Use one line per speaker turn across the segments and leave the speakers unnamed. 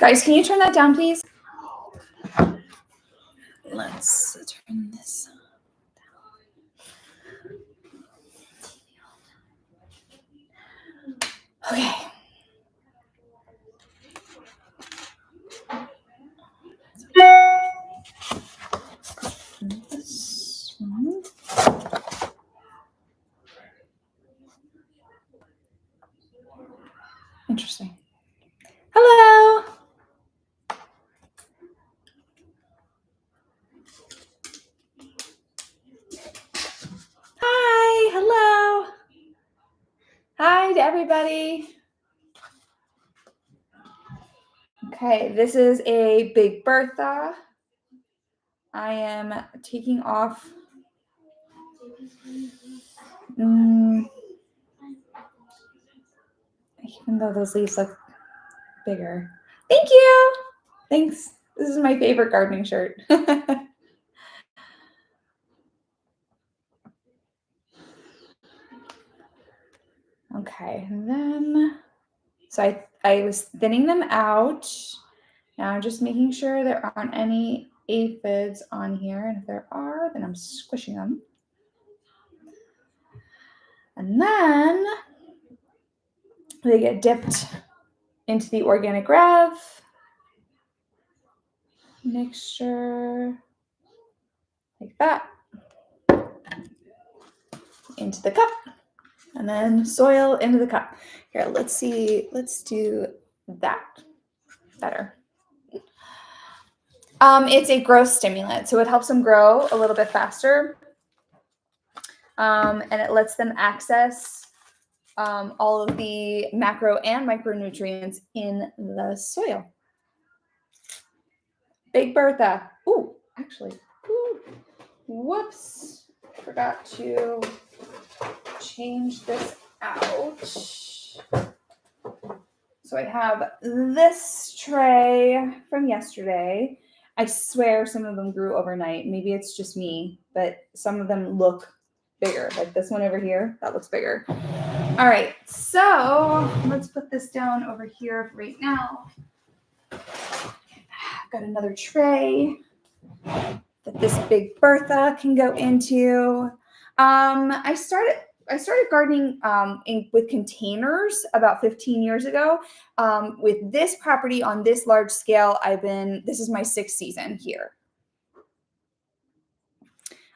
Guys, can you turn that down, please? Let's turn this down. Okay. This one. Interesting. Hello. Hi. Hello. Hi to everybody. Okay, this is a Big Bertha. I am taking off. Even though those leaves look bigger. Thank you. Thanks. This is my favorite gardening shirt. Okay, and then, so I was thinning them out. Now I'm just making sure there aren't any aphids on here. And if there are, then I'm squishing them. And then they get dipped into the Organic Rev mixture like that into the cup, and then soil into the cup. Here, let's see. Let's do that better. It's a growth stimulant, so it helps them grow a little bit faster, and it lets them access all of the macro and micronutrients in the soil. Big Bertha. Ooh, actually, whoops, forgot to change this out. So I have this tray from yesterday. I swear some of them grew overnight. Maybe it's just me, but some of them look bigger. Like this one over here, that looks bigger. All right, so let's put this down over here right now. I've got another tray that this Big Bertha can go into. I started gardening with containers about 15 years ago. With this property on this large scale, this is my 6th season here.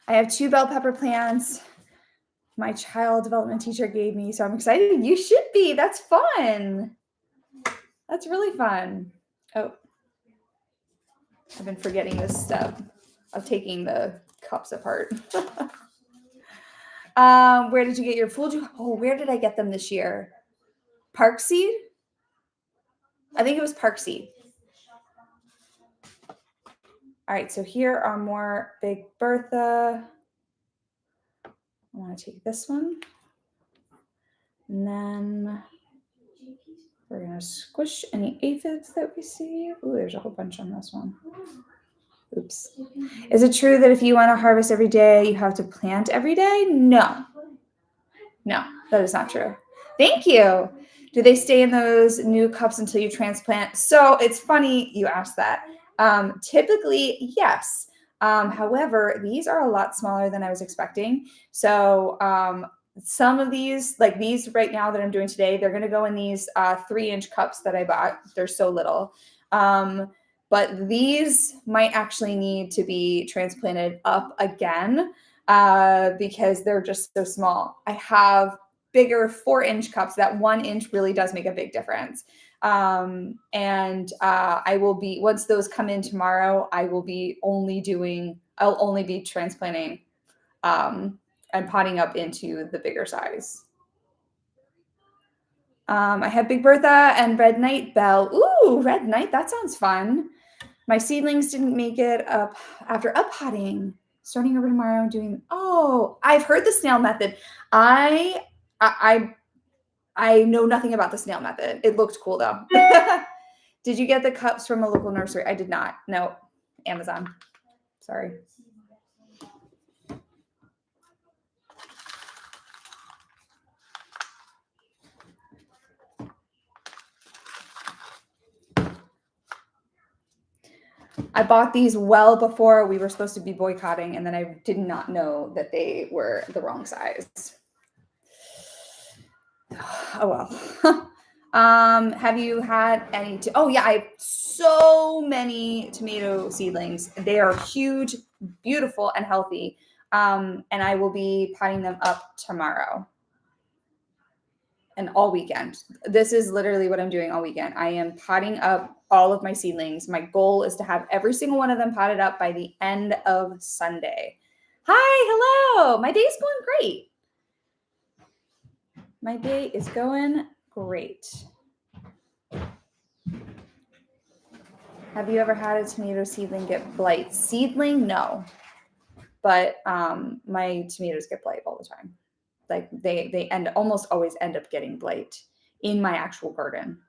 I have 2 bell pepper plants my child development teacher gave me, so I'm excited. You should be. That's fun. That's really fun. Oh, I've been forgetting this step of taking the cups apart. Where did you get your Fool? Oh, where did I get them this year? Park Seed? I think it was Park Seed. All right, so here are more Big Bertha. I want to take this one. And then we're going to squish any aphids that we see. Ooh, there's a whole bunch on this one. Oops. Is it true that if you want to harvest every day, you have to plant every day? No. No, that is not true. Thank you. Do they stay in those new cups until you transplant? So it's funny you asked that. Typically, yes. However, these are a lot smaller than I was expecting. So some of these, like these right now that I'm doing today, they're going to go in these 3-inch cups that I bought. They're so little. But these might actually need to be transplanted up again because they're just so small. I have bigger 4-inch cups. That 1 inch really does make a big difference. I will be, once those come in tomorrow, I'll only be transplanting and potting up into the bigger size. I have Big Bertha and Red Night Bell. Ooh, Red Night, that sounds fun. My seedlings didn't make it up after uppotting. Starting over tomorrow doing, I've heard the snail method. I know nothing about the snail method. It looked cool though. Did you get the cups from a local nursery? I did not. No, Amazon. Sorry. I bought these well before we were supposed to be boycotting, and then I did not know that they were the wrong size. Oh well. Have you had any? Oh yeah, I have so many tomato seedlings. They are huge, beautiful, and healthy. And I will be potting them up tomorrow and all weekend. This is literally what I'm doing all weekend. I am potting up all of my seedlings. My goal is to have every single one of them potted up by the end of Sunday. Hi, hello. My day's going great. My day is going great. Have you ever had a tomato seedling get blight? Seedling? No. But my tomatoes get blight all the time. Like they almost always end up getting blight in my actual garden.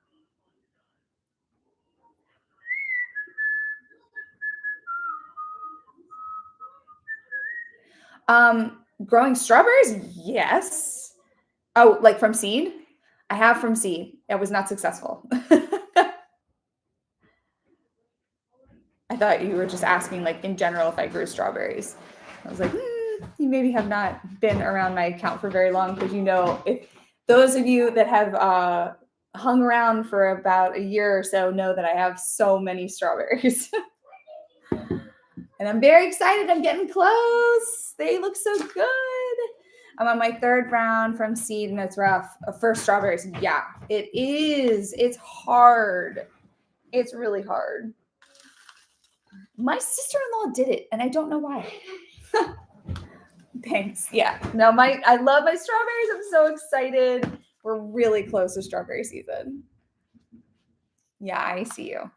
Growing strawberries? Yes. Oh, like from seed? I have from seed. It was not successful. I thought you were just asking, like, in general, if I grew strawberries. I was like, you maybe have not been around my account for very long, because if those of you that have hung around for about a year or so know that I have so many strawberries. And I'm very excited. I'm getting close. They look so good. I'm on my third round from seed, and it's rough. For strawberries, yeah, it is. It's hard. It's really hard. My sister-in-law did it, and I don't know why. Thanks. Yeah. No, I love my strawberries. I'm so excited. We're really close to strawberry season. Yeah, I see you.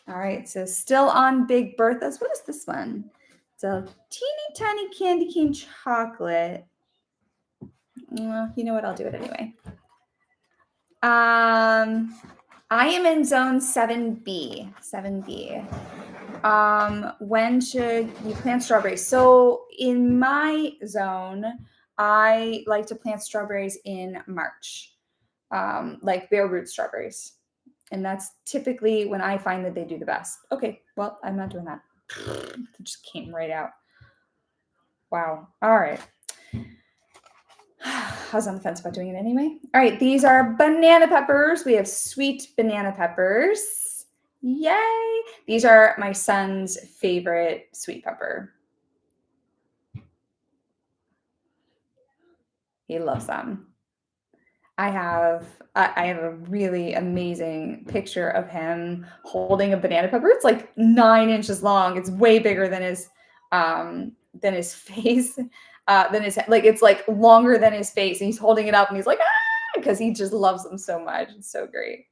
All right, so still on Big Bertha's. What is this one? It's a teeny tiny candy cane chocolate. Well, you know what? I'll do it anyway. I am in zone 7B. 7B. When should you plant strawberries? So in my zone, I like to plant strawberries in March, like bare root strawberries. And that's typically when I find that they do the best. Okay, well, I'm not doing that. It just came right out. Wow. All right. I was on the fence about doing it anyway. All right, these are banana peppers. We have sweet banana peppers. Yay! These are my son's favorite sweet pepper. He loves them. I have a really amazing picture of him holding a banana pepper. It's like 9 inches long. It's way bigger than his face. It's like longer than his face. And he's holding it up and he's like, because he just loves them so much. It's so great.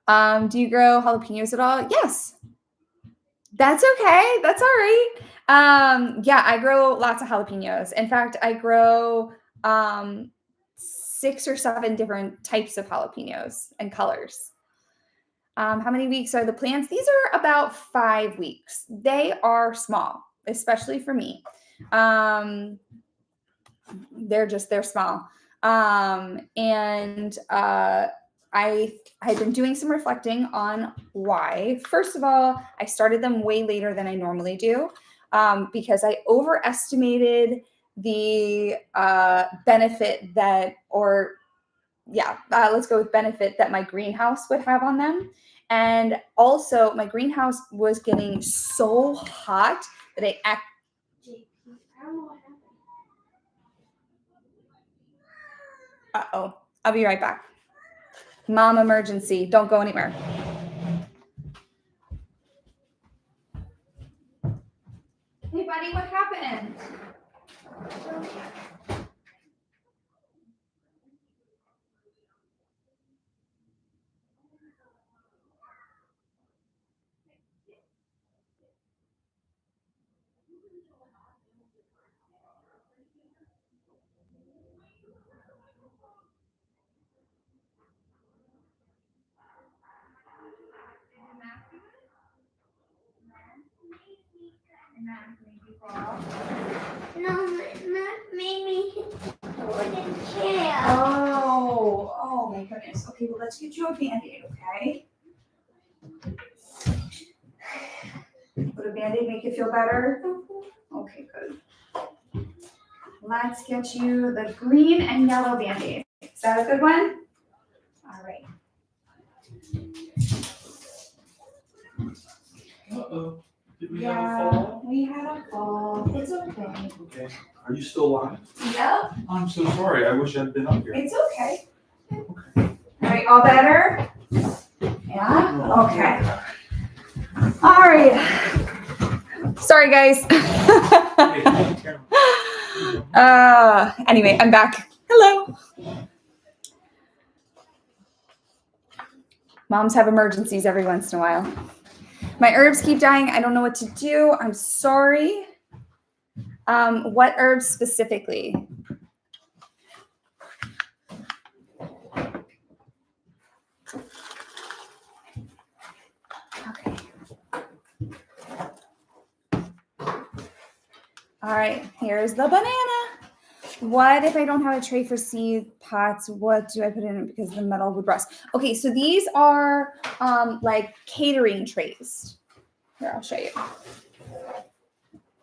Do you grow jalapenos at all? Yes. That's okay. That's all right. Yeah, I grow lots of jalapenos. In fact, I grow 6 or 7 different types of jalapenos and colors. How many weeks are the plants? These are about 5 weeks. They are small, especially for me. They're small. I've been doing some reflecting on why. First of all, I started them way later than I normally do, because I overestimated the benefit that my greenhouse would have on them. And also my greenhouse was getting so hot that I don't know what happened. Uh-oh. I'll be right back. Mom emergency. Don't go anywhere. Hey, buddy, what happened? No, Matt made me hold a chair. Oh my goodness. Okay, well, let's get you a Band-Aid, okay? Would a Band-Aid make you feel better? Okay, good. Let's get you the green and yellow Band-Aid. Is that a good one? All right.
Uh-oh. Did we have a fall?
We had a fall. It's okay.
Okay. Are you still alive?
Yep.
I'm so sorry. I wish I'd been up here.
It's okay. All right, all better? Yeah? Okay. All right. Sorry, guys. Anyway, I'm back. Hello. Moms have emergencies every once in a while. My herbs keep dying. I don't know what to do. I'm sorry. What herbs specifically? Okay. All right, here's the banana. What if I don't have a tray for seed pots? What do I put in it because the metal would rust? Okay, so these are like catering trays. Here, I'll show you.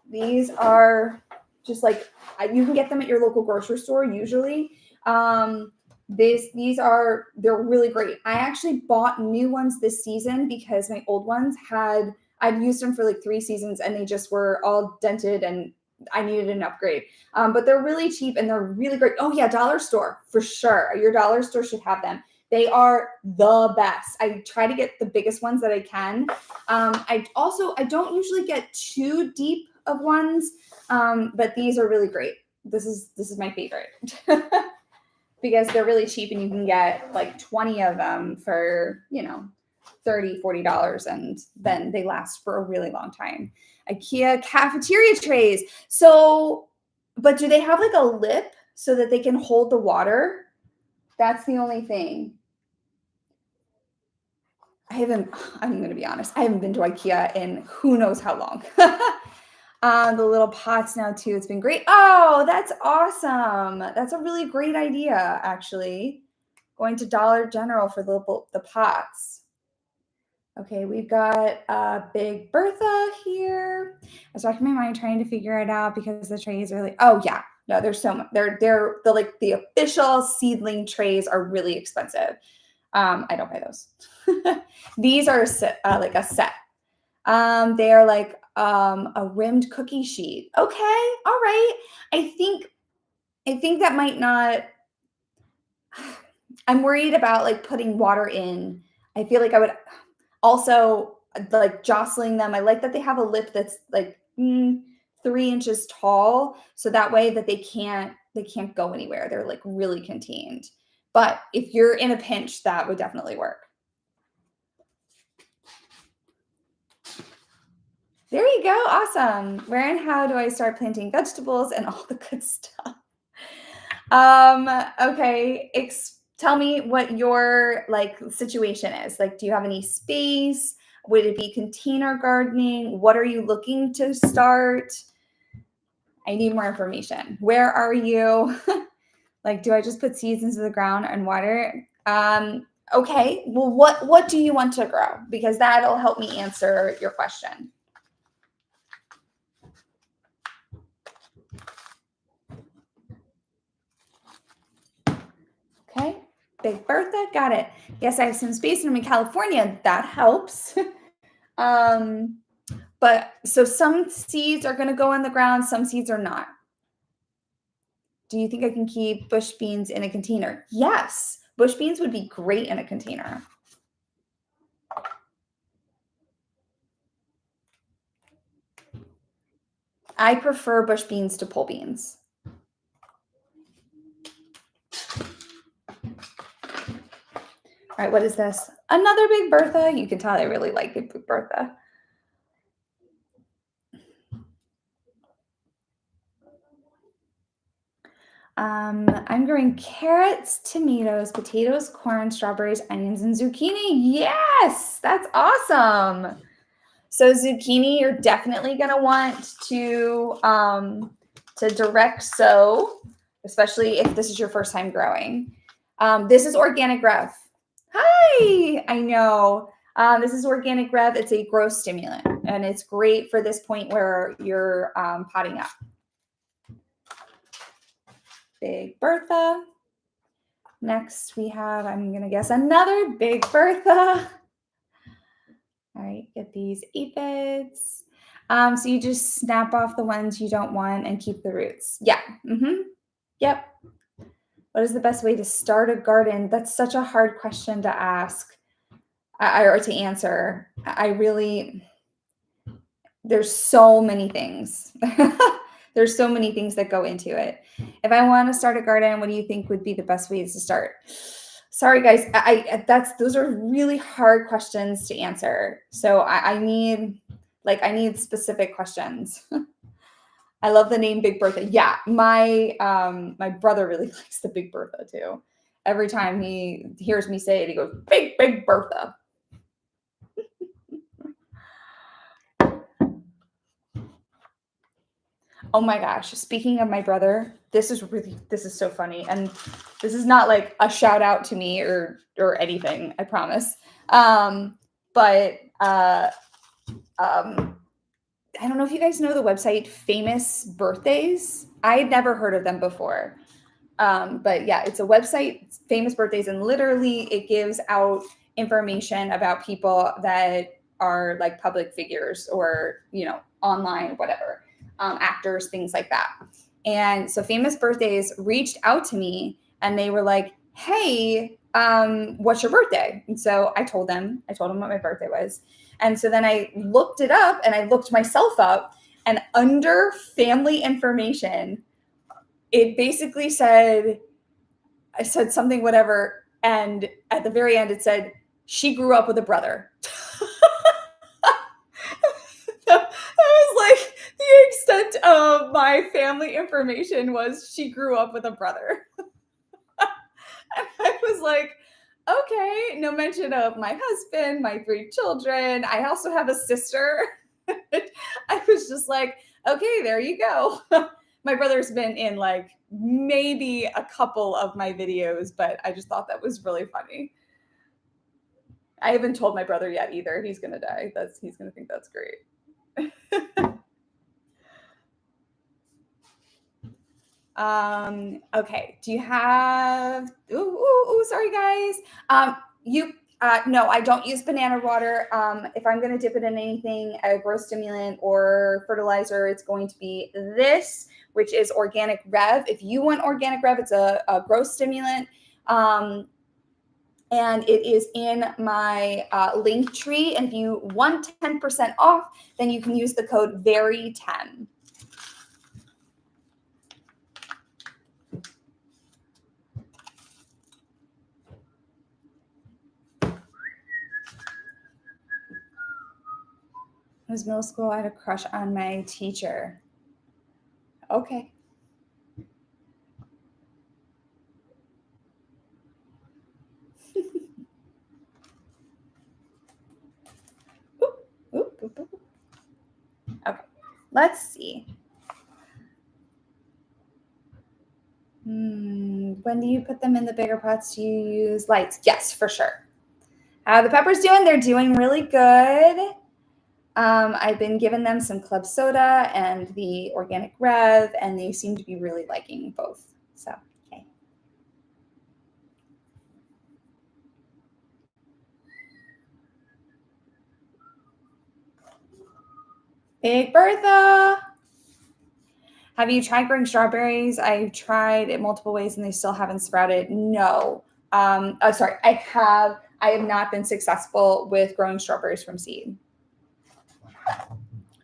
These are just like, you can get them at your local grocery store usually. They're really great. I actually bought new ones this season because my old ones I'd used them for like 3 seasons and they just were all dented and I needed an upgrade. But they're really cheap and they're really great. Oh yeah, dollar store for sure. Your dollar store should have them. They are the best. I try to get the biggest ones that I can. I don't usually get too deep of ones, but these are really great. This is my favorite because they're really cheap and you can get like 20 of them for, $30, $40, and then they last for a really long time. IKEA cafeteria trays. So, but do they have like a lip so that they can hold the water? That's the only thing. I'm going to be honest. I haven't been to IKEA in who knows how long. The little pots now too. It's been great. Oh, that's awesome. That's a really great idea, actually. Going to Dollar General for the pots. Okay, we've got Big Bertha here. I was racking my mind trying to figure it out because the trays are like, oh yeah, no, there's so much. They're like the official seedling trays are really expensive. I don't buy those. These are like a set. They are like a rimmed cookie sheet. Okay, all right. I think that might not. I'm worried about like putting water in. I feel like I would also like jostling them. I like that they have a lip that's like 3 inches tall, so that way that they can't go anywhere. They're like really contained. But if you're in a pinch, that would definitely work. There you go. Awesome. Where and how do I start planting vegetables and all the good stuff? Okay. Tell me what your like situation is. Like, do you have any space? Would it be container gardening? What are you looking to start? I need more information. Where are you? Like, do I just put seeds into the ground and water? Okay. Well, what do you want to grow? Because that'll help me answer your question. Okay, Big Bertha, got it. Yes, I have some space and I'm in California. That helps. But so some seeds are going to go in the ground, some seeds are not. Do you think I can keep bush beans in a container? Yes, bush beans would be great in a container. I prefer bush beans to pole beans. All right, what is this? Another Big Bertha. You can tell I really like Big Bertha. I'm growing carrots, tomatoes, potatoes, corn, strawberries, onions, and zucchini. Yes, that's awesome. So zucchini, you're definitely going to want to direct sow, especially if this is your first time growing. This is Organic Rev. Hi, I know. This is Organic Rev. It's a growth stimulant, and it's great for this point where you're potting up. Big Bertha. Next, we have, I'm going to guess, another Big Bertha. All right, get these aphids. So you just snap off the ones you don't want and keep the roots. Yeah. Yep. What is the best way to start a garden? That's such a hard question to ask or to answer. There's so many things. There's so many things that go into it. If I want to start a garden, what do you think would be the best ways to start? Sorry, guys. Those are really hard questions to answer. So I need specific questions. I love the name Big Bertha. Yeah, my brother really likes the Big Bertha too. Every time he hears me say it, he goes, Big Bertha. Oh my gosh, speaking of my brother, this is so funny. And this is not like a shout out to me or anything, I promise. But I don't know if you guys know the website Famous Birthdays. I had never heard of them before. But yeah, it's a website, Famous Birthdays, and literally it gives out information about people that are like public figures or, online, whatever, actors, things like that. And so Famous Birthdays reached out to me and they were like, hey, what's your birthday? And so I told them what my birthday was. And so then I looked it up and I looked myself up, and under family information, it basically said, I said something, whatever. And at the very end, it said, she grew up with a brother. That was like the extent of my family information was she grew up with a brother. And I was like, okay, no mention of my husband, my 3 children. I also have a sister. I was just like, okay, there you go. My brother's been in like maybe a couple of my videos, but I just thought that was really funny. I haven't told my brother yet either. He's going to die. He's going to think that's great. Okay. Do you have, sorry guys. No, I don't use banana water. If I'm going to dip it in anything, a growth stimulant or fertilizer, it's going to be this, which is Organic Rev. If you want Organic Rev, it's a growth stimulant. And it is in my link tree. And if you want 10% off, then you can use the code VERY10. It was middle school. I had a crush on my teacher. Okay. Okay, let's see. When do you put them in the bigger pots? Do you use lights? Yes, for sure. How are the peppers doing? They're doing really good. I've been giving them some club soda and the Organic Rev, and they seem to be really liking both. So, okay. Big Bertha. Have you tried growing strawberries? I've tried it multiple ways and they still haven't sprouted. No. Sorry. I have not been successful with growing strawberries from seed.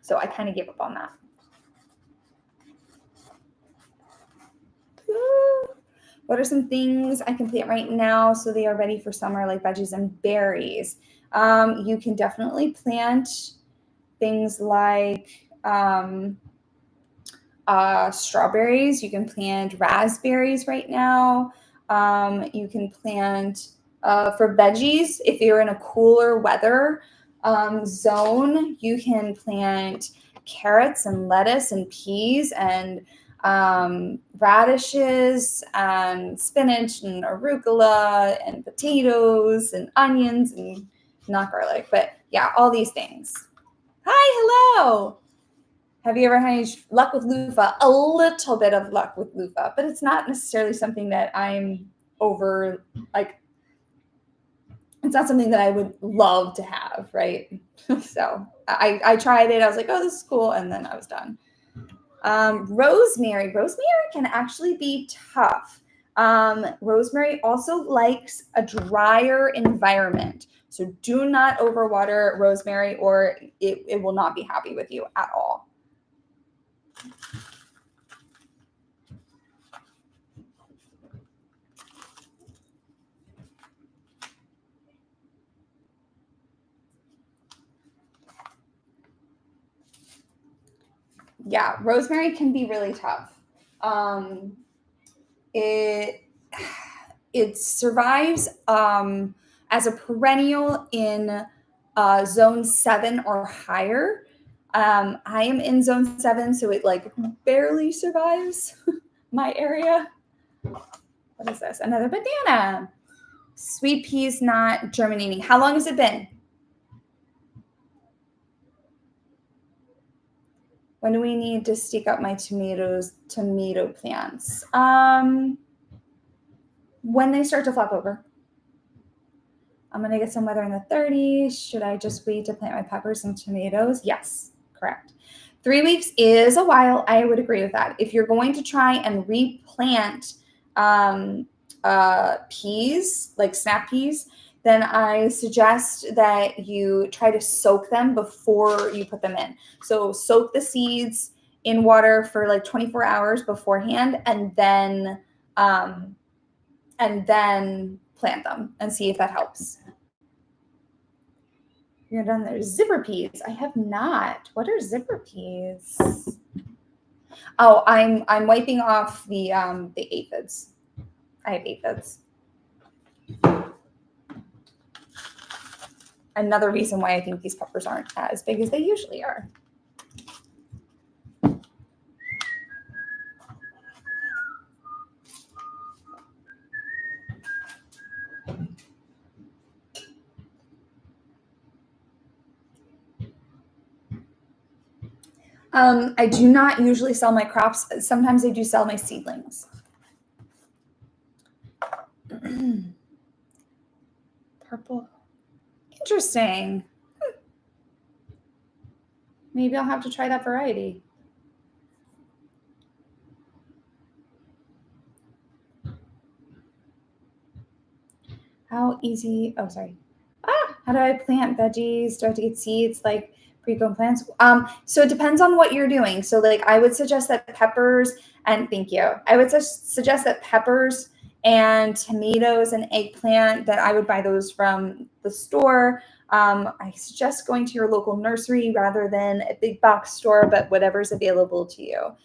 So I kind of gave up on that. What are some things I can plant right now so they are ready for summer, like veggies and berries? You can definitely plant things like strawberries. You can plant raspberries right now. You can plant for veggies, if you're in a cooler weather zone, you can plant carrots and lettuce and peas and radishes and spinach and arugula and potatoes and onions and not garlic, but yeah, all these things. Hi, hello. Have you ever had any luck with loofah? A little bit of luck with loofah, but it's not necessarily something that I'm over, like, it's not something that I would love to have, right? So I tried it. I was like, oh, this is cool. And then I was done. Rosemary. Rosemary can actually be tough. Rosemary also likes a drier environment. So do not overwater rosemary or it will not be happy with you at all. Yeah, rosemary can be really tough. It survives as a perennial in zone 7 or higher. I am in zone 7, so it like barely survives my area. What is this? Another banana. Sweet peas not germinating. How long has it been? When do we need to stick up my tomato plants? When they start to flop over. I'm going to get some weather in the 30s. Should I just wait to plant my peppers and tomatoes? Yes, correct. 3 weeks is a while. I would agree with that. If you're going to try and replant peas, like snap peas, then I suggest that you try to soak them before you put them in. So soak the seeds in water for like 24 hours beforehand, and then plant them and see if that helps. You're done there. Zipper peas. I have not. What are zipper peas? Oh, I'm wiping off the aphids. I have aphids. Another reason why I think these peppers aren't as big as they usually are. I do not usually sell my crops. Sometimes I do sell my seedlings. Purple. Interesting. Maybe I'll have to try that variety. How easy? Oh, sorry. How do I plant veggies? Do I have to get seeds like pre-grown plants? So it depends on what you're doing. So like I would suggest that peppers and thank you. I would suggest that peppers and tomatoes and eggplant that I would buy those from the store. I suggest going to your local nursery rather than a big box store, but whatever's available to you.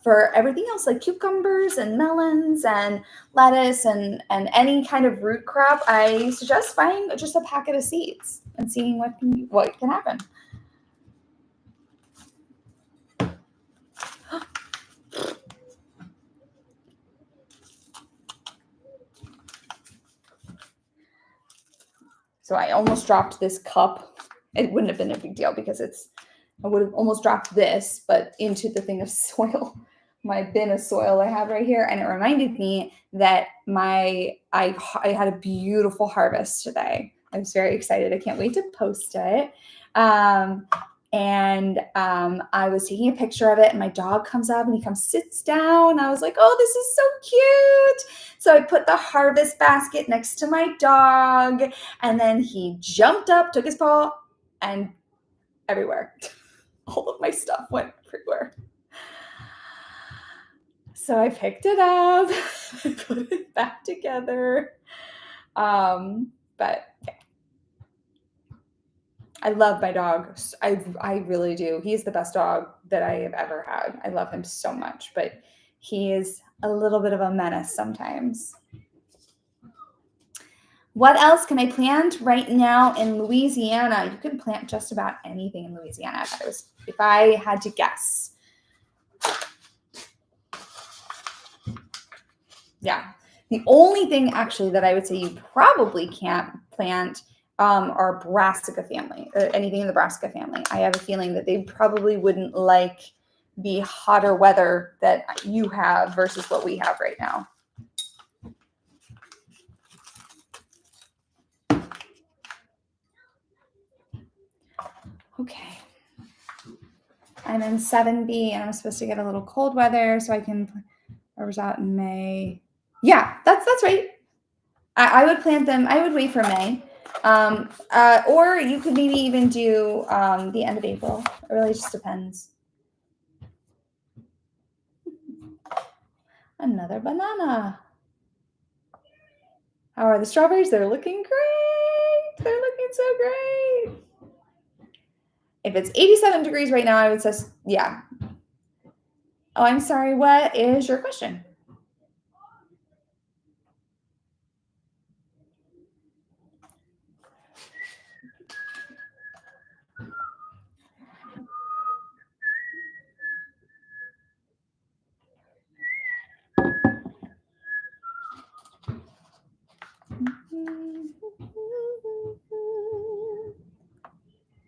For everything else, like cucumbers and melons and lettuce and any kind of root crop, I suggest buying just a packet of seeds and seeing what can happen. So I almost dropped this cup. It wouldn't have been a big deal because I would have almost dropped this, but into the thing of soil, my bin of soil I have right here. And it reminded me that I had a beautiful harvest today. I was very excited. I can't wait to post it. I was taking a picture of it and my dog comes up and he sits down. I was like, oh, this is so cute. So I put the harvest basket next to my dog and then he jumped up, took his paw and everywhere. All of my stuff went everywhere. So I picked it up, put it back together. But yeah. I love my dog. I really do. He's the best dog that I have ever had. I love him so much, but he is a little bit of a menace sometimes. What else can I plant right now in Louisiana? You can plant just about anything in Louisiana if I had to guess. Yeah. The only thing actually that I would say you probably can't plant are brassica family, or anything in the brassica family. I have a feeling that they probably wouldn't like the hotter weather that you have versus what we have right now. Okay. I'm in 7B and I'm supposed to get a little cold weather so I can, I was out in May. Yeah, that's right. I would plant them. I would wait for May. Or you could maybe even do the end of April. It really just depends. Another banana. How are the strawberries? They're looking great. They're looking so great. If it's 87 degrees right now, I would say, yeah. Oh, I'm sorry. What is your question?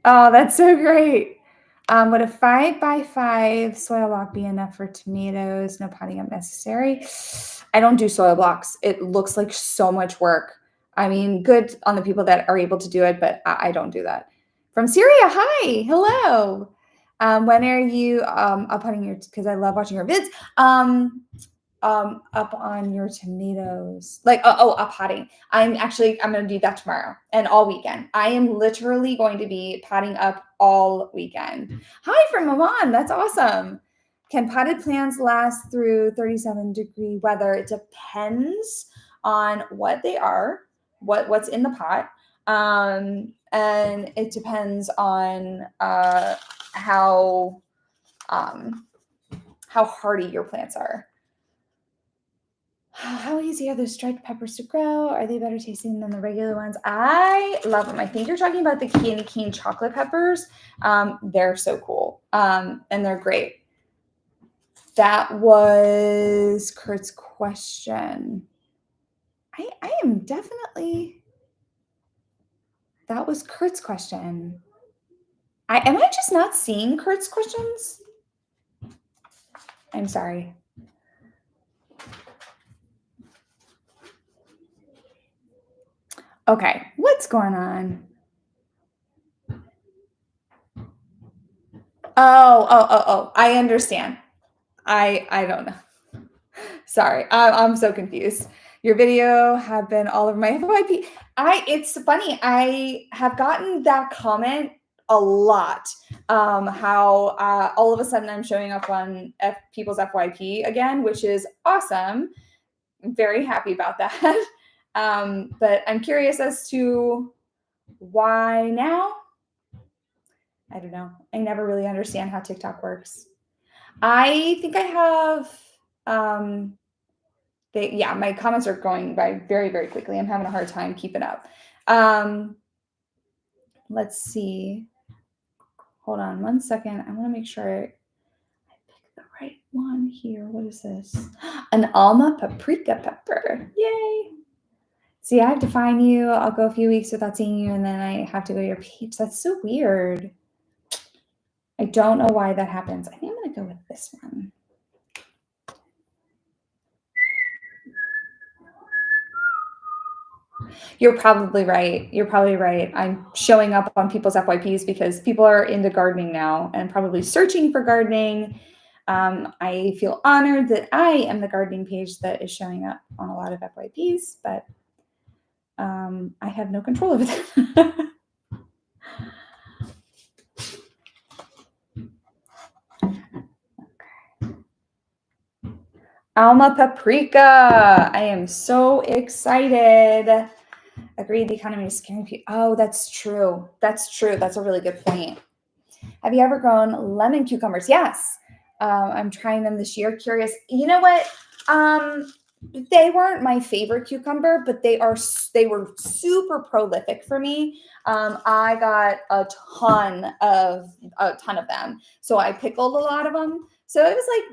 Oh, that's so great. Would a 5x5 soil block be enough for tomatoes? No potting up necessary. I don't do soil blocks. It looks like so much work. I mean, good on the people that are able to do it, but I don't do that. From Syria, hi, hello. When are you up on your? Because I love watching your vids. Up on your tomatoes, like up potting. I'm going to do that tomorrow and all weekend. I am literally going to be potting up all weekend. Hi from Maman, that's awesome. Can potted plants last through 37-degree weather? It depends on what they are, what's in the pot, and it depends on how hardy your plants are. How easy are those striped peppers to grow? Are they better tasting than the regular ones? I love them. I think you're talking about the candy cane chocolate peppers. They're so cool. And they're great. That was Kurt's question. I am definitely, that was Kurt's question. Am I just not seeing Kurt's questions? I'm sorry. Okay, what's going on? Oh, I understand. I don't know. Sorry, I'm so confused. Your video have been all over my FYP. It's funny. I have gotten that comment a lot. How all of a sudden I'm showing up on people's FYP again, which is awesome. I'm very happy about that. But I'm curious as to why now. I don't know. I never really understand how TikTok works. I think I have my comments are going by very, very quickly. I'm having a hard time keeping up. Let's see. Hold on one second. I want to make sure I pick the right one here. What is this? An Alma paprika pepper. Yay. See, I have to find you. I'll go a few weeks without seeing you, and then I have to go to your page. That's so weird. I don't know why that happens. I think I'm going to go with this one. You're probably right. I'm showing up on people's FYPs because people are into gardening now and probably searching for gardening. I feel honored that I am the gardening page that is showing up on a lot of FYPs, but I have no control over that. Alma paprika. I am so excited. Agreed, the economy is scaring people. Oh, that's true. That's a really good point. Have you ever grown lemon cucumbers? Yes. I'm trying them this year. Curious. You know what? they weren't my favorite cucumber, but they were super prolific for me. I got a ton of them, so I pickled a lot of them. So it was like,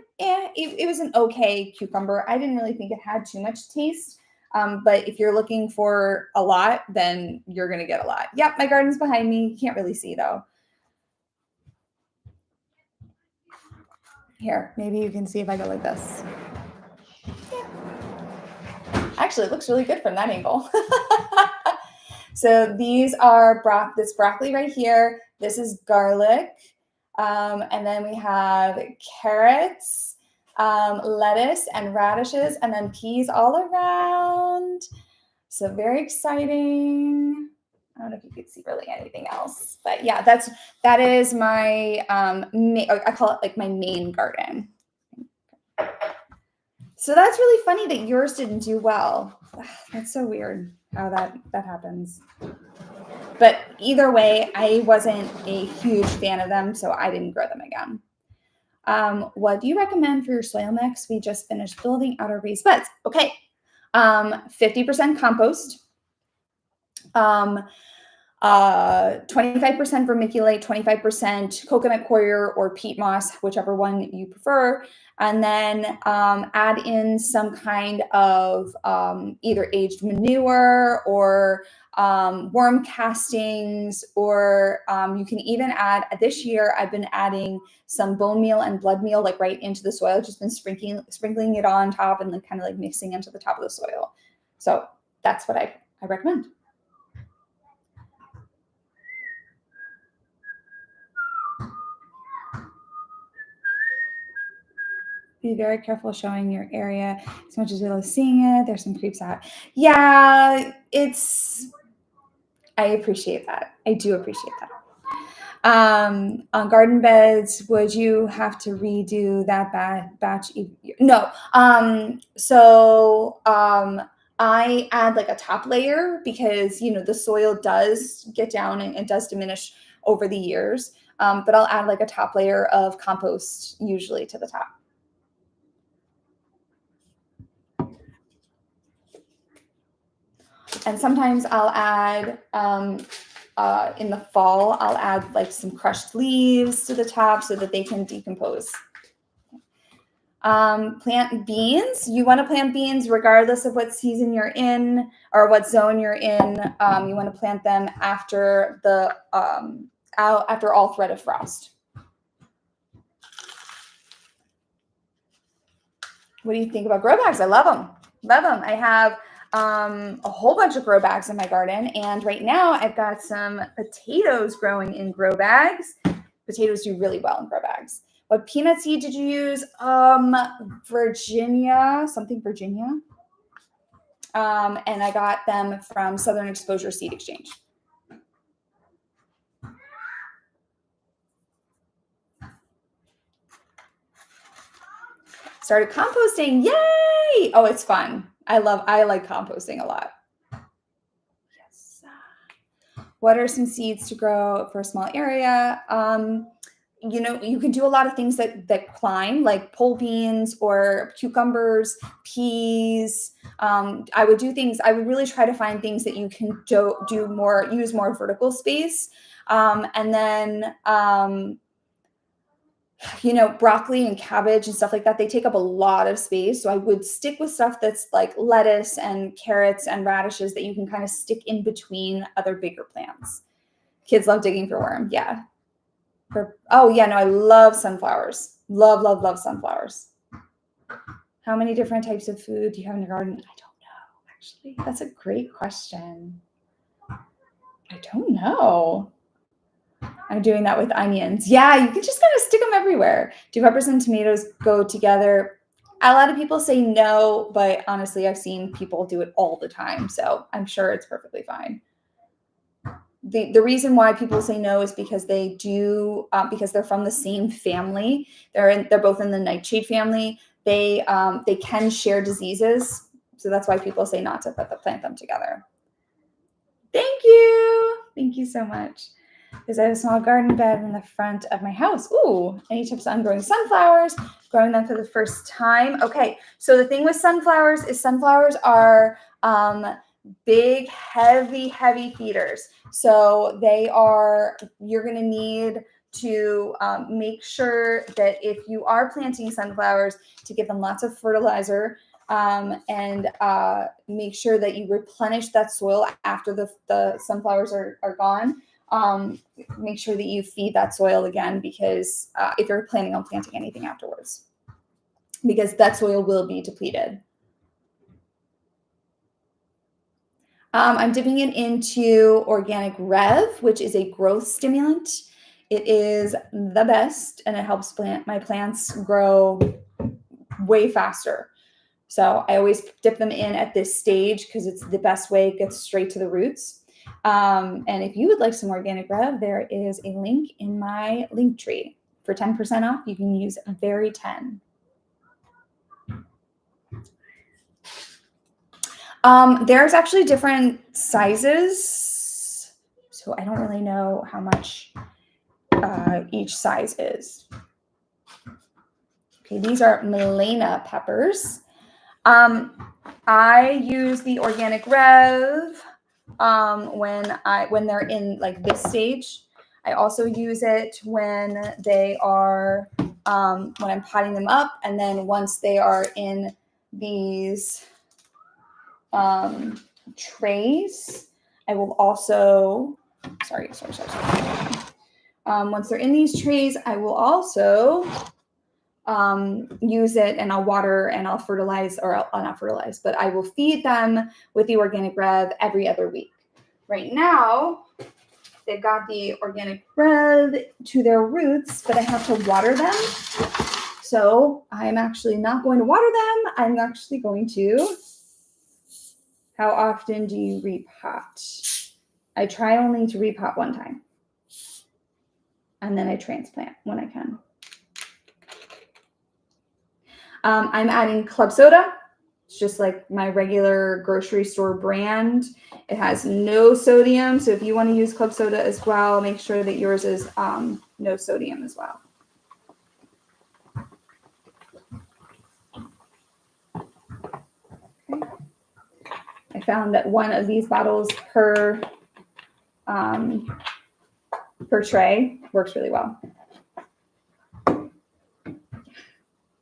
it was an okay cucumber. I didn't really think it had too much taste. But if you're looking for a lot, then you're gonna get a lot. Yep, my garden's behind me. You can't really see though. Here, maybe you can see if I go like this. Yeah. Actually, it looks really good from that angle. So these are this broccoli right here. This is garlic. And then we have carrots, lettuce, and radishes, and then peas all around. So very exciting. I don't know if you could see really anything else, but yeah, that is my I call it like my main garden. So that's really funny that yours didn't do well. That's so weird how that happens. But either way, I wasn't a huge fan of them, so I didn't grow them again. What do you recommend for your soil mix? We just finished building out our raised beds. Okay, 50% compost, 25% vermiculite, 25% coconut coir or peat moss, whichever one you prefer, and then add in some kind of either aged manure or worm castings, or you can even add, this year I've been adding some bone meal and blood meal like right into the soil, just been sprinkling it on top and like kind of like mixing into the top of the soil. So that's what I recommend. Be very careful showing your area as much as we love seeing it. There's some creeps out. Yeah, I appreciate that. I do appreciate that. On garden beds, would you have to redo that batch? No. I add like a top layer because, the soil does get down and it does diminish over the years. But I'll add like a top layer of compost usually to the top. And sometimes I'll add, in the fall, I'll add like some crushed leaves to the top so that they can decompose. Plant beans. You want to plant beans regardless of what season you're in or what zone you're in. You want to plant them after after all threat of frost. What do you think about grow bags? I love them. Love them. I have a whole bunch of grow bags in my garden, and right now I've got some potatoes growing in grow bags. Potatoes do really well in grow bags. What peanut seed did you use? Virginia. And I got them from Southern Exposure Seed Exchange. Started composting. Yay! Oh, it's fun. I like composting a lot. Yes. What are some seeds to grow for a small area? You can do a lot of things that climb, like pole beans or cucumbers, peas. I would really try to find things that you can use more vertical space. And then, broccoli and cabbage and stuff like that, they take up a lot of space. So I would stick with stuff that's like lettuce and carrots and radishes that you can kind of stick in between other bigger plants. Kids love digging for worm. Yeah. I love sunflowers. Love sunflowers. How many different types of food do you have in your garden? I don't know, actually. That's a great question. I don't know. I'm doing that with onions. Yeah, you can just kind of stick them everywhere. Do peppers and tomatoes go together? A lot of people say no, but honestly, I've seen people do it all the time. So I'm sure it's perfectly fine. The reason why people say no is because they do, because they're from the same family. They're both in the nightshade family. They can share diseases. So that's why people say not to plant them together. Thank you. Thank you so much. Because I have a small garden bed in the front of my house. Ooh, any tips on growing sunflowers? growing them for the first time. Okay, so the thing with sunflowers is sunflowers are big, heavy feeders. So you're going to need to make sure that if you are planting sunflowers, to give them lots of fertilizer, and make sure that you replenish that soil after the sunflowers are gone. Make sure that you feed that soil again, because if you're planning on planting anything afterwards, because that soil will be depleted. I'm dipping it into Organic Rev, which is a growth stimulant. It is the best, and it helps my plants grow way faster. So I always dip them in at this stage because it's the best way. It gets straight to the roots. And if you would like some Organic Rev, there is a link in my link tree. For 10% off, you can use Very10. There's actually different sizes, so I don't really know how much each size is. Okay, these are Melena peppers. I use the Organic Rev when they're in like this stage. I also use it when they are when I'm potting them up, and then once they are in these trays, I will also once they're in these trays, I will also use it, and I'll water and I'll fertilize, or I'll not fertilize, but I will feed them with the Organic Rev every other week. Right now, they've got the Organic Rev to their roots, but I have to water them. So I'm actually not going to water them. I'm actually going to, how often do you repot? I try only to repot one time. And then I transplant when I can. I'm adding club soda. It's just like my regular grocery store brand. It has no sodium. So if you want to use club soda as well, make sure that yours is no sodium as well. Okay. I found that one of these bottles per tray works really well.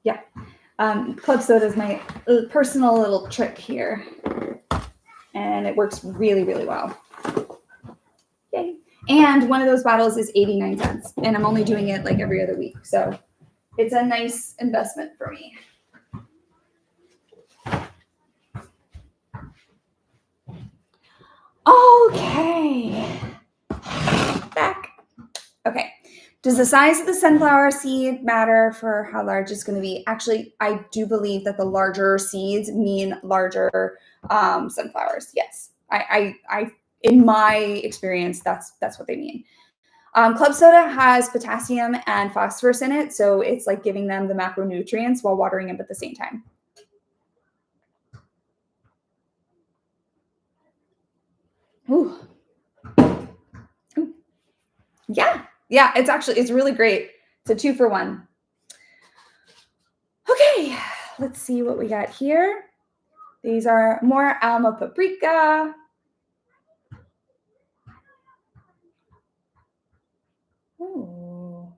Yeah. Club soda is my personal little trick here, and it works really, really well. Yay. And one of those bottles is 89 cents, and I'm only doing it like every other week. So it's a nice investment for me. Okay. Back. Okay. Does the size of the sunflower seed matter for how large it's going to be? Actually, I do believe that the larger seeds mean larger sunflowers. Yes. I in my experience, that's what they mean. Club soda has potassium and phosphorus in it, so it's like giving them the macronutrients while watering them at the same time. Ooh. Ooh. Yeah. Yeah, it's really great. It's a 2-for-1. Okay, let's see what we got here. These are more Alma paprika. Ooh.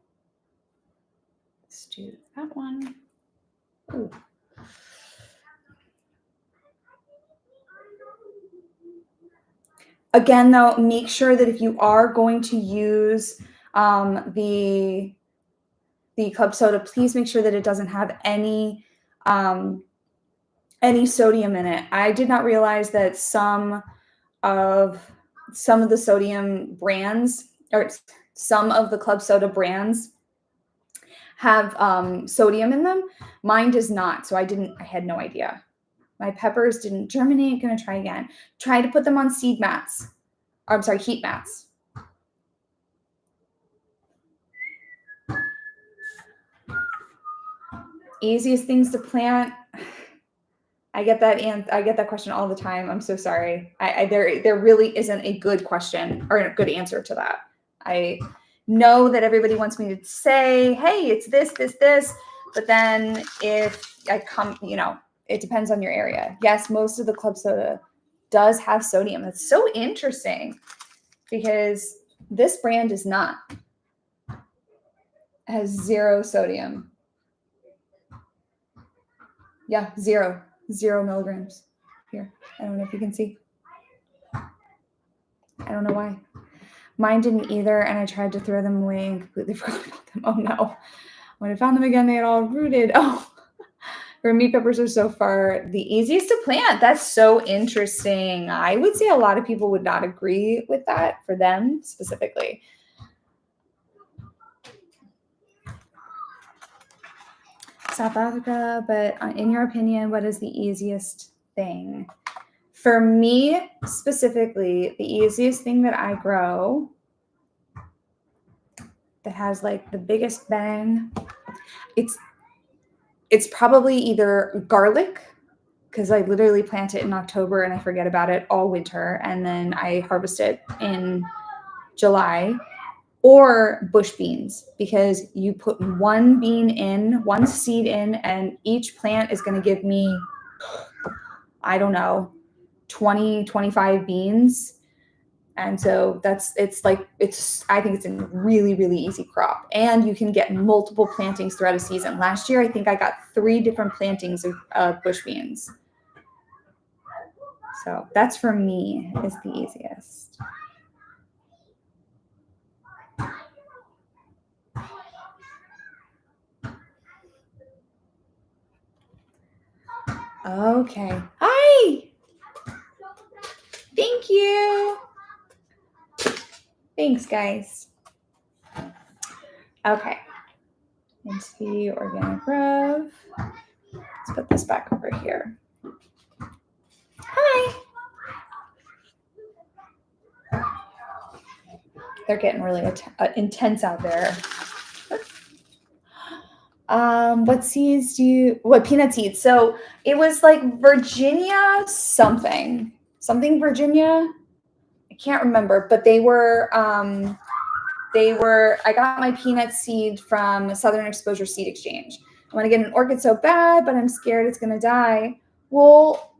Let's do that one. Ooh. Again, though, make sure that if you are going to use the club soda, please make sure that it doesn't have any sodium in it. I did not realize that some of the sodium brands, or some of the club soda brands, have sodium in them. Mine does not, so I had no idea. My peppers didn't germinate. Gonna try again. Try to put them on seed mats. Or, I'm sorry, heat mats. Easiest things to plant. I get that question all the time. I'm so sorry. There really isn't a good question or a good answer to that. I know that everybody wants me to say, hey, it's this. But then if I come, it depends on your area. Yes, most of the club soda does have sodium. That's so interesting because this brand is not. It has 0 sodium. Yeah, 0 milligrams. Here, I don't know if you can see. I don't know why. Mine didn't either, and I tried to throw them away and completely forgot about them. Oh no. When I found them again, they had all rooted. Oh, meat peppers are so far the easiest to plant. That's so interesting. I would say a lot of people would not agree with that for them specifically. South Africa, but in your opinion, what is the easiest thing? For me specifically, the easiest thing that I grow that has like the biggest bang, it's probably either garlic, because I literally plant it in October and I forget about it all winter, and then I harvest it in July, or bush beans, because you put one seed in, and each plant is going to give me, I don't know, 20, 25 beans. And so I think it's a really, really easy crop, and you can get multiple plantings throughout a season. Last year, I think I got 3 different plantings of bush beans. So that's for me is the easiest. Okay. Hi. Thank you. Thanks, guys. Okay. Into the organic grove. Let's put this back over here. Hi. They're getting really intense out there. What peanut seeds? So it was like Virginia something Virginia. I can't remember, but they were, I got my peanut seed from Southern Exposure Seed Exchange. I want to get an orchid so bad, but I'm scared it's going to die. Well,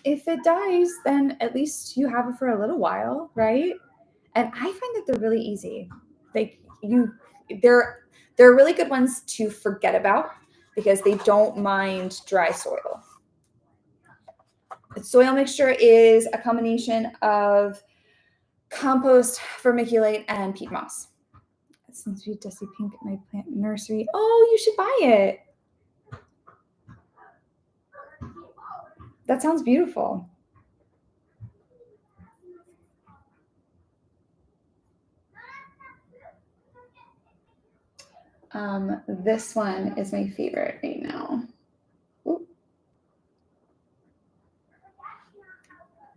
if it dies, then at least you have it for a little while, right? And I find that they're really easy. They're really good ones to forget about because they don't mind dry soil. The soil mixture is a combination of compost, vermiculite, and peat moss. Some sweet dusty pink at my plant nursery. Oh, you should buy it. That sounds beautiful. This one is my favorite right now. Ooh.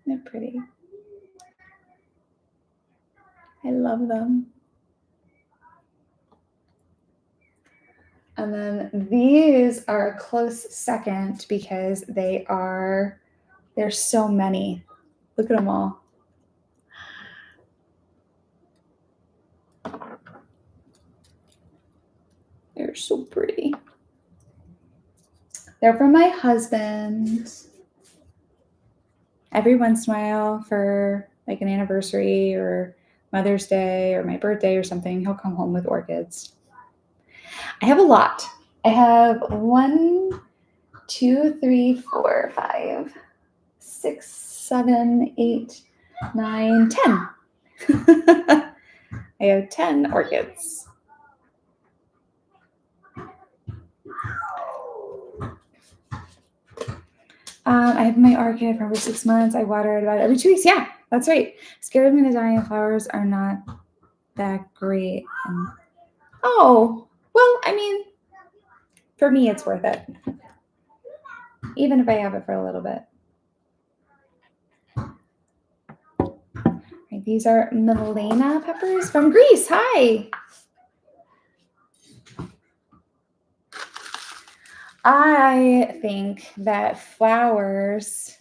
They're pretty. I love them. And then these are a close second because there's so many. Look at them all. They're so pretty. They're from my husband. Every once in a while for like an anniversary or Mother's Day or my birthday or something, he'll come home with orchids. I have a lot. I have 1, 2, 3, 4, 5, 6, 7, 8, 9, 10. I have 10 orchids. I have my orchid for over 6 months. I water it about every 2 weeks. Yeah, that's right. Scared I'm going to die and flowers are not that great. Oh, well, I mean, for me, it's worth it. Even if I have it for a little bit. Right, these are Milena peppers from Greece. Hi. I think that flowers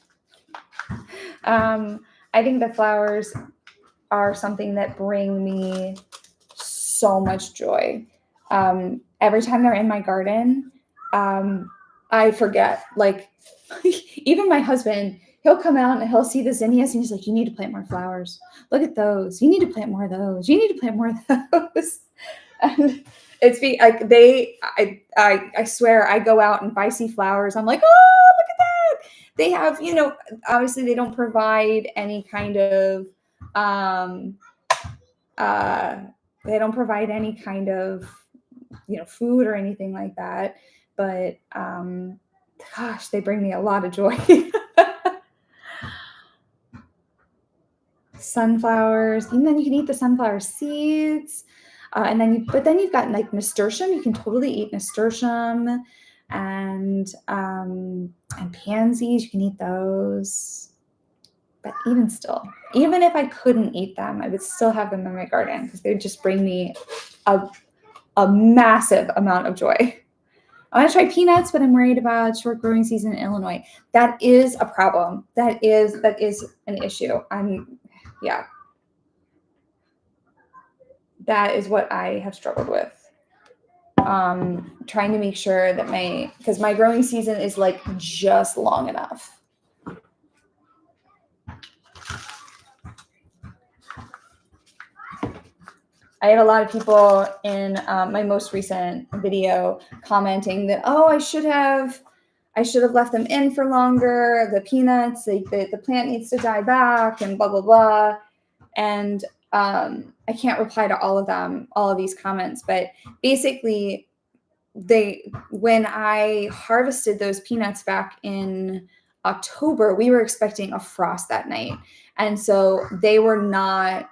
are something that bring me so much joy. every time they're in my garden, I forget. Like, even my husband, he'll come out and he'll see the zinnias and he's like, you need to plant more flowers. Look at those. You need to plant more of those. You need to plant more of those. And it's like I swear, I go out and if I see flowers, I'm like, oh, look at that. They have, obviously they don't provide any kind of, they don't provide any kind of, food or anything like that. But gosh, they bring me a lot of joy. Sunflowers, and then you can eat the sunflower seeds. And then you've got like nasturtium. You can totally eat nasturtium, and pansies. You can eat those. But even still, even if I couldn't eat them, I would still have them in my garden because they would just bring me a massive amount of joy. I want to try peanuts, but I'm worried about short growing season in Illinois. That is a problem. That is an issue. That is what I have struggled with. Trying to make sure that because my growing season is like just long enough. I had a lot of people in my most recent video commenting that, oh, I should have left them in for longer. The peanuts, the plant needs to die back, and blah blah blah. And I can't reply to all of these comments, but basically, when I harvested those peanuts back in October, we were expecting a frost that night, and so they were not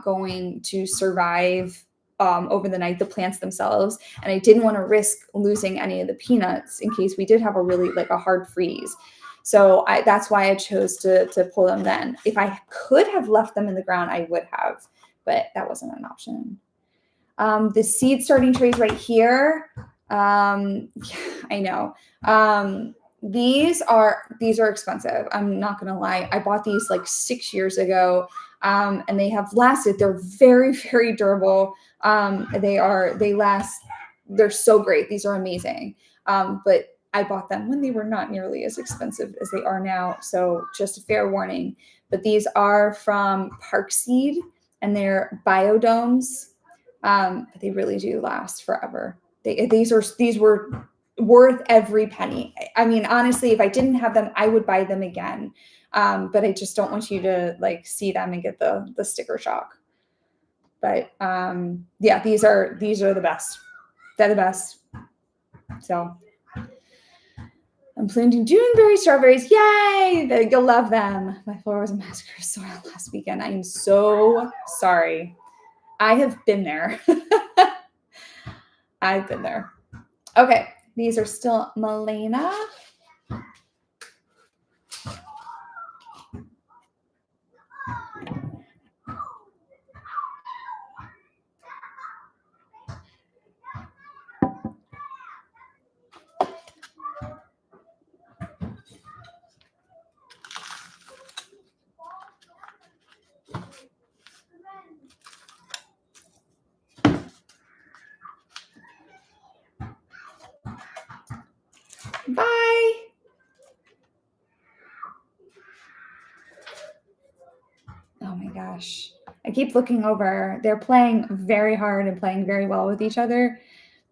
going to survive over the night, the plants themselves. And I didn't want to risk losing any of the peanuts in case we did have a really a hard freeze. So that's why I chose to pull them then. If I could have left them in the ground, I would have, but that wasn't an option. The seed starting trays right here. I know. These are expensive. I'm not going to lie. I bought these like 6 years ago. And they have lasted. They're very, very durable. They last. They're so great. These are amazing. But I bought them when they were not nearly as expensive as they are now. So just a fair warning. But these are from Parkseed, and they're biodomes. But they really do last forever. These were worth every penny. I mean, honestly, if I didn't have them, I would buy them again. But I just don't want you to see them and get the sticker shock. But yeah, these are the best. They're the best. So I'm planting Juneberry strawberries. Yay! You'll love them. My floor was a massacre of soil last weekend. I am so sorry. I have been there. I've been there. Okay, these are still Malena. Bye. Oh my gosh. I keep looking over. They're playing very hard and playing very well with each other.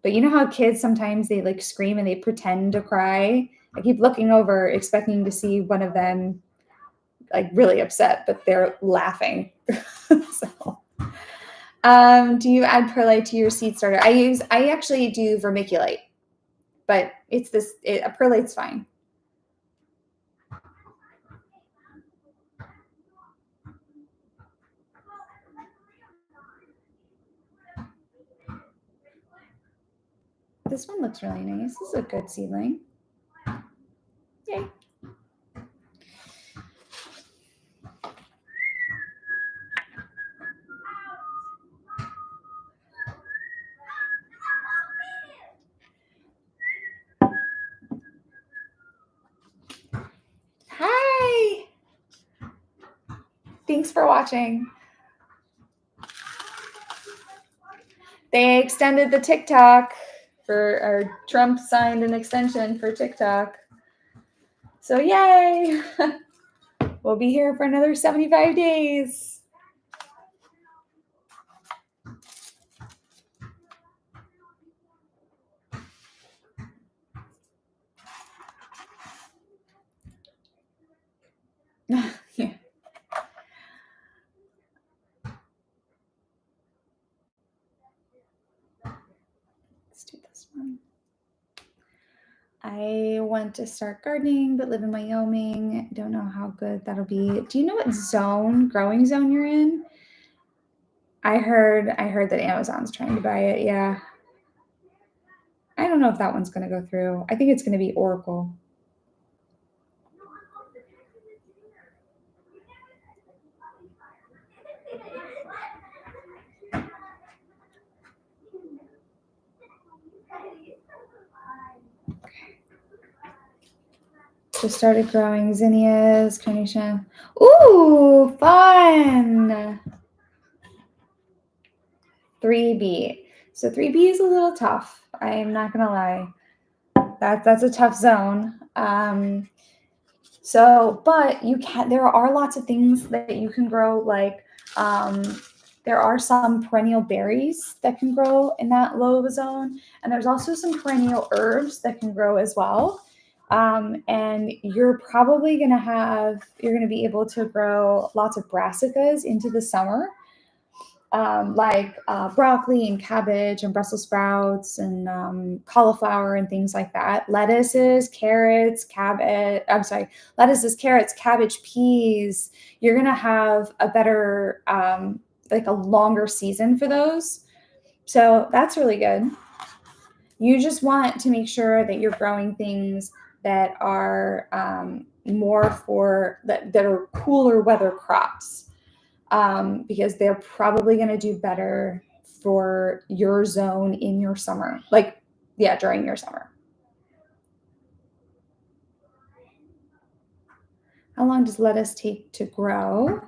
But you know how kids sometimes they scream and they pretend to cry? I keep looking over expecting to see one of them really upset, but they're laughing. So, do you add perlite to your seed starter? I actually do vermiculite, but perlite's fine. This one looks really nice. This is a good seedling. Yay. Hi. Thanks for watching. They extended the TikTok or Trump signed an extension for TikTok. So yay! We'll be here for another 75 days. Yeah. Let's do this one. I want to start gardening, but live in Wyoming. Don't know how good that'll be. Do you know what growing zone you're in? I heard that Amazon's trying to buy it. Yeah. I don't know if that one's going to go through. I think it's going to be Oracle. Just started growing zinnias, carnation. Ooh, fun! 3B. So 3B is a little tough. I'm not gonna lie. That's a tough zone. But you can. There are lots of things that you can grow. Like there are some perennial berries that can grow in that low zone, and there's also some perennial herbs that can grow as well. And you're probably you're gonna be able to grow lots of brassicas into the summer. Like broccoli and cabbage and Brussels sprouts and cauliflower and things like that. Lettuces, carrots, cabbage, peas. You're going to have a better, like a longer season for those. So that's really good. You just want to make sure that you're growing things that are more that are cooler weather crops. Because they're probably going to do better for your zone in your summer. During your summer. How long does lettuce take to grow?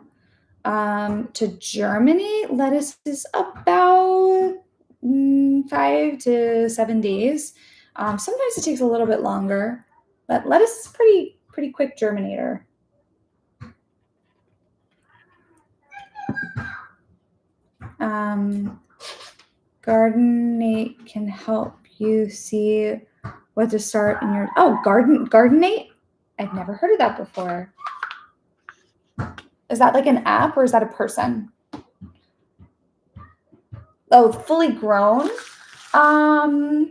To germinate, lettuce is about 5 to 7 days. Sometimes it takes a little bit longer, but lettuce is pretty quick germinator. Gardenate can help you see what to start in your Gardenate? I've never heard of that before. Is that like an app or is that a person? Oh, fully grown. I'd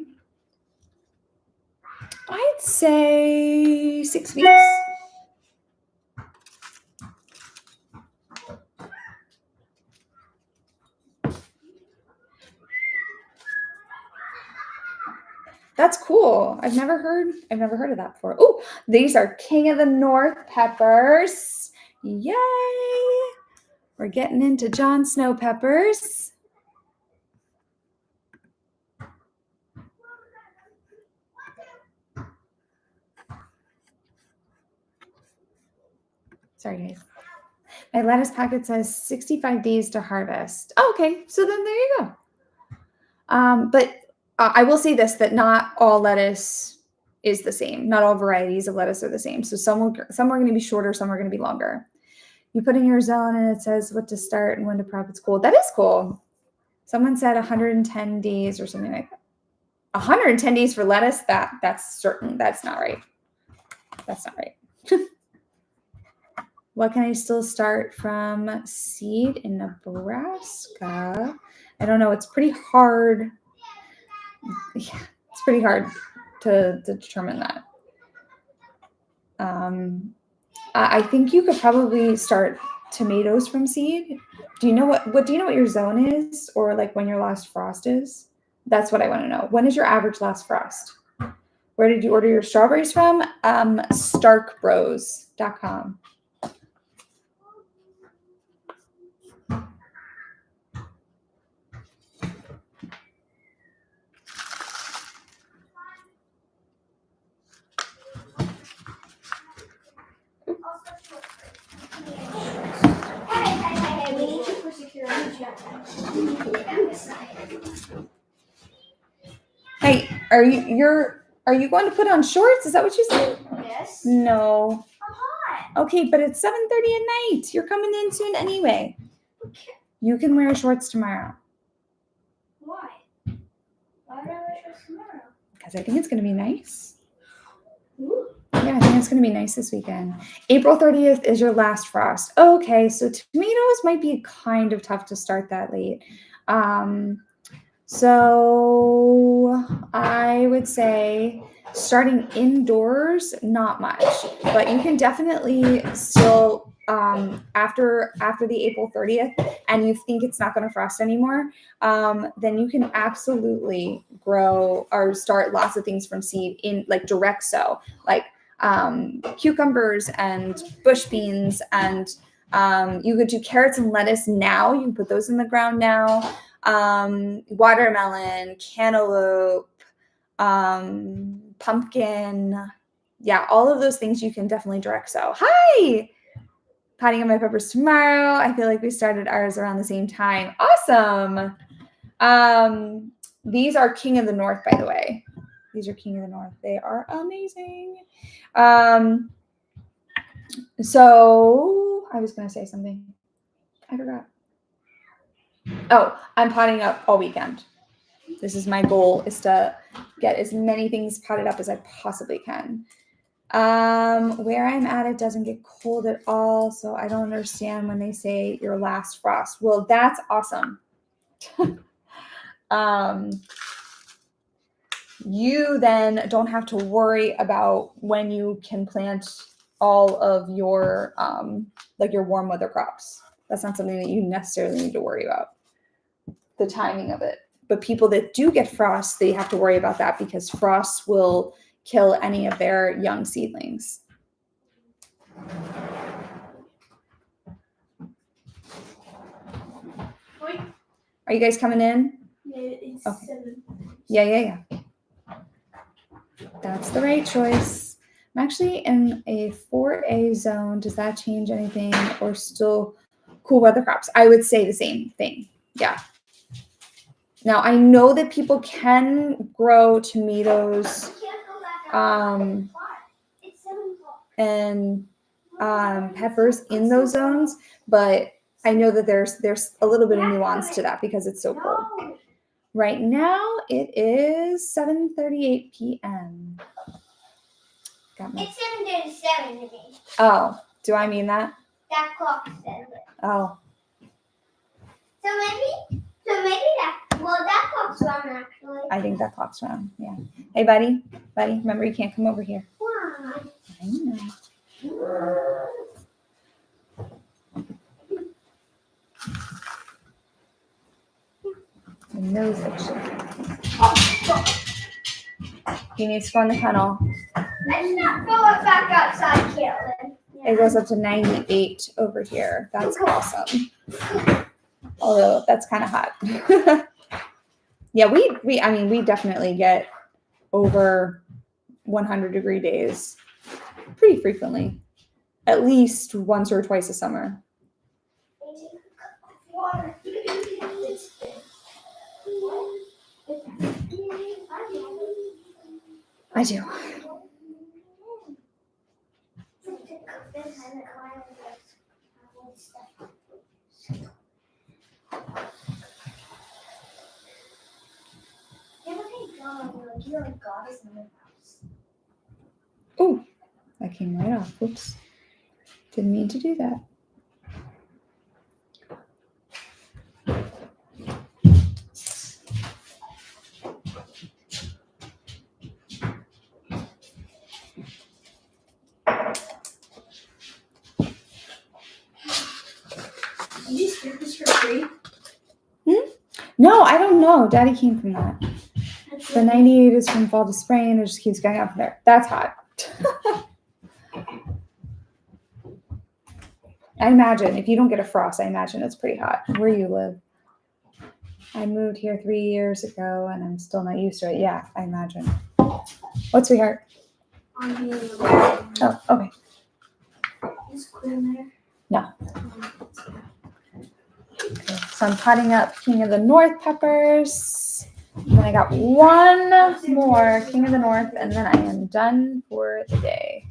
say 6 weeks. That's cool. I've never heard of that before. Oh, these are King of the North peppers. Yay! We're getting into Jon Snow peppers. Sorry, guys. My lettuce packet says 65 days to harvest. Oh, okay, so then there you go. But I will say this, that not all lettuce is the same. Not all varieties of lettuce are the same. So some are going to be shorter, some are going to be longer. You put in your zone and it says what to start and when to prep. It's cool. That is cool. Someone said 110 days or something like that. 110 days for lettuce? That's not right. That's not right. What can I still start from seed in Nebraska? I don't know. It's pretty hard. Yeah, it's pretty hard to determine that. I think you could probably start tomatoes from seed. Do you know what your zone is, or like when your last frost is? That's what I want to know. When is your average last frost? Where did you order your strawberries from? Starkbros.com. Hey, are you going to put on shorts? Is that what you said?
Yes.
No.
I'm hot.
Okay, but it's 7:30 at night. You're coming in soon anyway.
Okay.
You can wear shorts tomorrow
Why? Why would I wear shorts tomorrow?
because I think it's going to be nice.
Ooh.
Yeah, I think it's going to be nice this weekend. April 30th is your last frost. Okay, so tomatoes might be kind of tough to start that late. So I would say starting indoors, not much, but you can definitely still after the April 30th, and you think it's not going to frost anymore, then you can absolutely grow or start lots of things from seed in like direct sow, like cucumbers and bush beans, and you could do carrots and lettuce now. You can put those in the ground now. Watermelon, cantaloupe, pumpkin. Yeah, all of those things you can definitely direct sow. Hi! Potting on my peppers tomorrow. I feel like we started ours around the same time. Awesome. These are King of the North, by the way. These are King of the North. They are amazing. So I was going to say something. I forgot. Oh, I'm potting up all weekend. This is my goal, is to get as many things potted up as I possibly can. Where I'm at, it doesn't get cold at all, so I don't understand when they say your last frost. Well, that's awesome. You then don't have to worry about when you can plant all of your like your warm weather crops. That's not something that you necessarily need to worry about, the timing of it. But people that do get frost, they have to worry about that because frost will kill any of their young seedlings. Are you guys coming in?
Yeah, it's
Okay.
7.
Yeah. That's the right choice. I'm actually in a 4A zone. Does that change anything or still cool weather crops? I would say the same thing. Yeah. Now, I know that people can grow tomatoes
It's 7 o'clock.
and peppers in those zones, but I know that there's a little bit of nuance to that because it's so cold.
No.
Right now, it is 7:38 p.m. Got my.
It's 7:37 to me.
Oh, do I mean that?
That clock says it.
Oh,
So maybe that clock's wrong actually.
I think that clock's wrong. Yeah. Hey, buddy, remember you can't come over here.
Why?
I know. The nose itching. He needs to go in the kennel.
Let's not throw it back outside, Caitlin.
It goes up to 98 over here. That's awesome. Although that's kind of hot. Yeah, we definitely get over 100-degree days pretty frequently, at least once or twice a summer.
Water.
I do. Oh, that came right off. Whoops. Didn't mean to do that.
Did you get this for free?
No, I don't know. Daddy came from that. The 98 is from fall to spring, and it just keeps going up from there. That's hot. I imagine if you don't get a frost, I imagine it's pretty hot where you live. I moved here 3 years ago, and I'm still not used to it. Yeah, I imagine. What, sweetheart? Oh, okay.
Is Quinn there?
No. So I'm potting up King of the North peppers. And then I got one more King of the North, and then I am done for the day.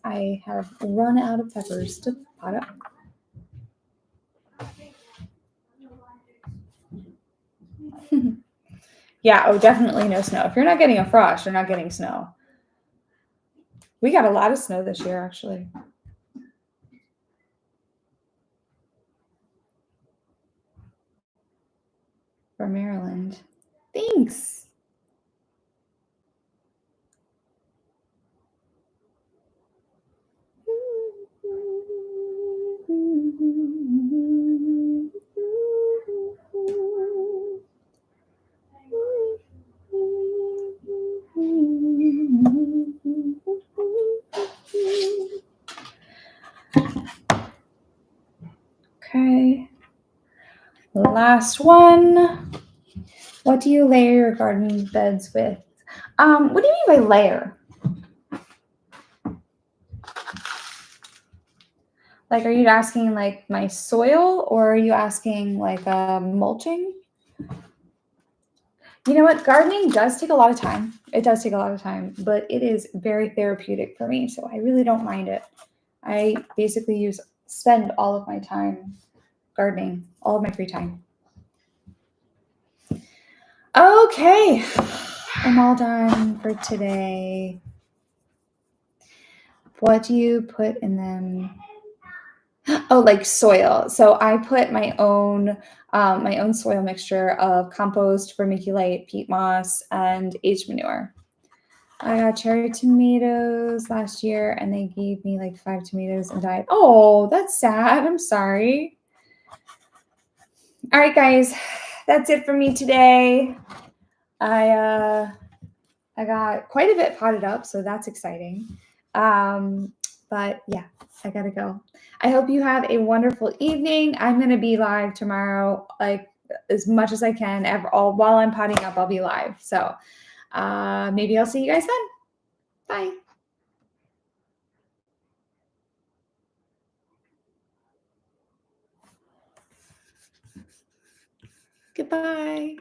I have run out of peppers to pot up. Yeah, oh, definitely no snow. If you're not getting a frost, you're not getting snow. We got a lot of snow this year, actually. For Maryland. Thanks. Okay. Last one. What do you layer your garden beds with? What do you mean by layer? Like, are you asking like my soil, or are you asking like mulching? You know what? Gardening does take a lot of time. It does take a lot of time, but it is very therapeutic for me. So I really don't mind it. I basically spend all of my time gardening, all of my free time. Okay. I'm all done for today. What do you put in them? Oh, like soil. So I put my own soil mixture of compost, vermiculite, peat moss, and aged manure. I got cherry tomatoes last year, and they gave me like 5 tomatoes and died. Oh, that's sad. I'm sorry. All right, guys, that's it for me today. I got quite a bit potted up, so that's exciting. But yeah, I gotta go. I hope you have a wonderful evening. I'm gonna be live tomorrow, like as much as I can. While I'm potting up, I'll be live. So maybe I'll see you guys then. Bye. Goodbye.